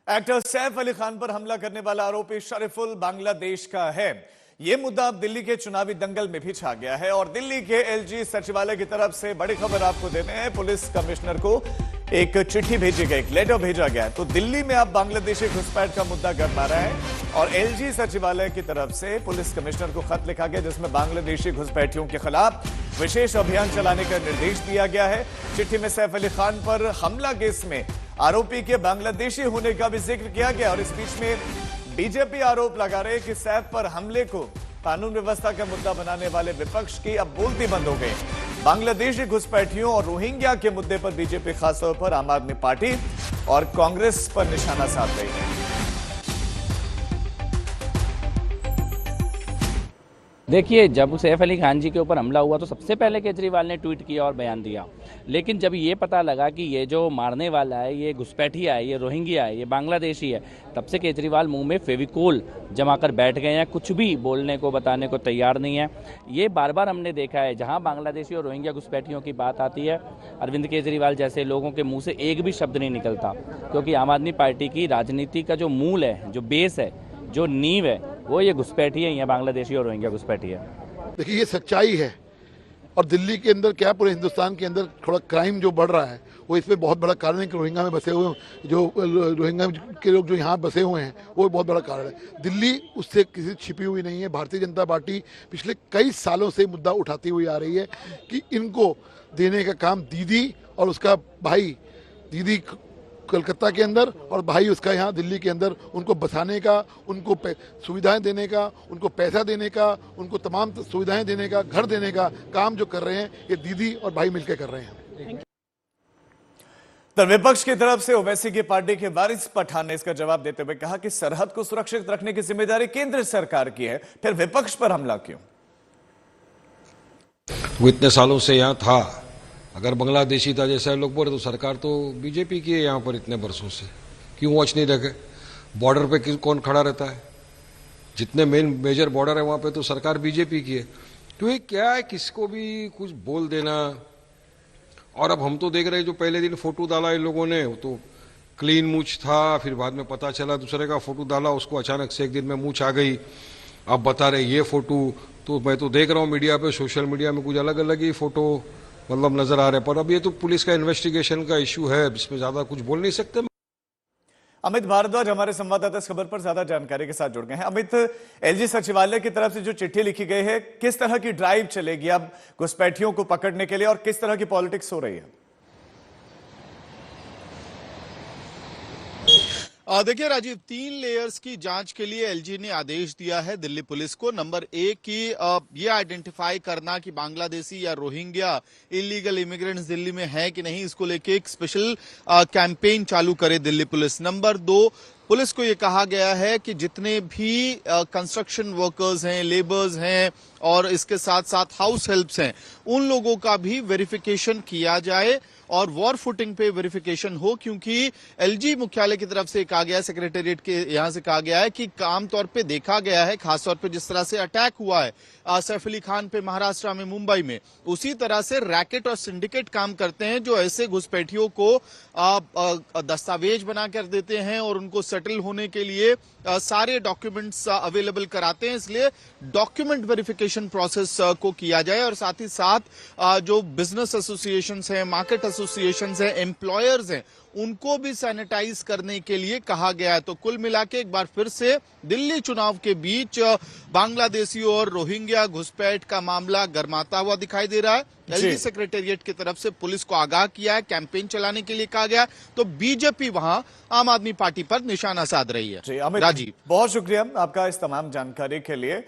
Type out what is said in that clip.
Actor Saif Ali Khan पर हमला करने वाला आरोपी शरीफुल बांग्लादेश का है। यह मुद्दा अब दिल्ली के चुनावी दंगल में भी छा गया है और दिल्ली के एलजी सचिवालय की तरफ से बड़ी खबर आपको देते हैं। पुलिस कमिश्नर को एक चिट्ठी भेजी गई, एक लेटर भेजा गया। तो दिल्ली में अब बांग्लादेशी घुसपैठ का मुद्दा गरमा रहा है और एलजी सचिवालय की तरफ से पुलिस कमिश्नर को खत लिखा गया, जिसमें बांग्लादेशी घुसपैठियों के खिलाफ विशेष अभियान चलाने का निर्देश दिया गया है। चिट्ठी में सैफ अली खान पर हमला केस में आरोपी के बांग्लादेशी होने का भी जिक्र किया गया और इस बीच में बीजेपी आरोप लगा रहे कि सैफ पर हमले को कानून व्यवस्था का मुद्दा बनाने वाले विपक्ष की अब बोलती बंद हो गई। बांग्लादेशी घुसपैठियों और रोहिंग्या के मुद्दे पर बीजेपी खासतौर पर आम आदमी पार्टी और कांग्रेस पर निशाना साध रही है। देखिए, जब सैफ अली खान जी के ऊपर हमला हुआ तो सबसे पहले केजरीवाल ने ट्वीट किया और बयान दिया, लेकिन जब ये पता लगा कि ये जो मारने वाला है ये घुसपैठिया है, ये रोहिंग्या है, ये बांग्लादेशी है, तब से केजरीवाल मुंह में फेविकोल जमाकर बैठ गए हैं। कुछ भी बोलने को बताने को तैयार नहीं है। ये बार बार हमने देखा है, जहां बांग्लादेशी और रोहिंग्या घुसपैठियों की बात आती है, अरविंद केजरीवाल जैसे लोगों के मुँह से एक भी शब्द नहीं निकलता, क्योंकि आम आदमी पार्टी की राजनीति का जो मूल है, जो बेस है, जो नींव है, वो ये घुसपैठिए ही है, बांग्लादेशी और रोहिंग्या घुसपैठिए। देखिए, ये सच्चाई है और दिल्ली के अंदर क्या पूरे हिंदुस्तान के अंदर थोड़ा क्राइम जो बढ़ रहा है वो इसमें बहुत बड़ा कारण है कि रोहिंग्या में बसे हुए जो रोहिंग्या के लोग जो यहाँ बसे हुए हैं वो बहुत बड़ा कारण है। दिल्ली उससे किसी छिपी हुई नहीं है। भारतीय जनता पार्टी पिछले कई सालों से मुद्दा उठाती हुई आ रही है कि इनको देने का काम दीदी और उसका भाई, दीदी कलकत्ता के अंदर और भाई उसका यहाँ दिल्ली के अंदर, उनको बसाने का, उनको सुविधाएं देने का, उनको पैसा देने का, उनको तमाम सुविधाएं देने का, घर देने का काम जो कर रहे हैं ये दीदी और भाई मिलकर कर रहे हैं। तो विपक्ष की तरफ से ओवैसी की पार्टी के वारिस पठान ने इसका जवाब देते हुए कहा कि सरहद को सुरक्षित रखने की जिम्मेदारी केंद्र सरकार की है, फिर विपक्ष पर हमला क्यों? वो इतने सालों से यहाँ था, अगर बांग्लादेशी था जैसे लोग बोल रहे तो सरकार तो बीजेपी की है यहाँ पर इतने बरसों से, क्यों वॉच नहीं रखे? बॉर्डर पे कौन खड़ा रहता है? जितने मेजर बॉर्डर है वहाँ पे तो सरकार बीजेपी की है। तो ये क्या है, किसको भी कुछ बोल देना। और अब हम तो देख रहे हैं, जो पहले दिन फोटो डाला इन लोगों ने वो तो क्लीन मूछ था, फिर बाद में पता चला दूसरे का फोटो डाला, उसको अचानक से एक दिन में मूछ आ गई। अब बता रहे ये फोटो, तो मैं तो देख रहा हूँ मीडिया पे, सोशल मीडिया में कुछ अलग अलग ही फोटो मतलब नजर आ रहे। पर अब ये तो पुलिस का इन्वेस्टिगेशन का इशू है, इसमें ज्यादा कुछ बोल नहीं सकते। अमित भारद्वाज हमारे संवाददाता इस खबर पर ज्यादा जानकारी के साथ जुड़ गए हैं। अमित, एलजी सचिवालय की तरफ से जो चिट्ठी लिखी गई है, किस तरह की ड्राइव चलेगी अब घुसपैठियों को पकड़ने के लिए और किस तरह की पॉलिटिक्स हो रही है? देखिए राजीव, 3 लेयर्स की जांच के लिए एलजी ने आदेश दिया है दिल्ली पुलिस को। नंबर 1 की ये आइडेंटिफाई करना कि बांग्लादेशी या रोहिंग्या इलीगल इमिग्रेंट्स दिल्ली में है कि नहीं, इसको लेके एक स्पेशल कैंपेन चालू करे दिल्ली पुलिस। नंबर 2, पुलिस को ये कहा गया है कि जितने भी कंस्ट्रक्शन वर्कर्स हैं, लेबर्स हैं और इसके साथ साथ हाउस हेल्प्स हैं, उन लोगों का भी वेरिफिकेशन किया जाए और वॉर फुटिंग पे वेरिफिकेशन हो, क्योंकि एलजी मुख्यालय की तरफ से कहा गया है, सेक्रेटेरिएट के यहां से कहा गया है कि आमतौर पे देखा गया है, खासतौर पे जिस तरह से अटैक हुआ है सैफ अली खान पे महाराष्ट्र में, मुंबई में, उसी तरह से रैकेट और सिंडिकेट काम करते हैं जो ऐसे घुसपैठियों को दस्तावेज बना कर देते हैं और उनको सेटल होने के लिए सारे डॉक्यूमेंट्स अवेलेबल कराते हैं। इसलिए डॉक्यूमेंट वेरिफिकेशन प्रोसेस को किया जाए और साथ ही साथ जो बिजनेस एसोसिएशंस हैं, मार्केट एसोसिएशंस हैं, एम्प्लॉयर्स हैं, उनको भी सैनिटाइज करने के लिए कहा गया है। तो कुल मिला के एक बार फिर से दिल्ली चुनाव के बीच बांग्लादेशी और रोहिंग्या घुसपैठ का मामला गरमाता हुआ दिखाई दे रहा है। एलजी सेक्रेटेरिएट की तरफ से पुलिस को आगाह किया है, कैंपेन चलाने के लिए कहा गया है, तो बीजेपी वहां आम आदमी पार्टी पर निशाना साध रही है। राजीव, बहुत शुक्रिया आपका इस तमाम जानकारी के लिए।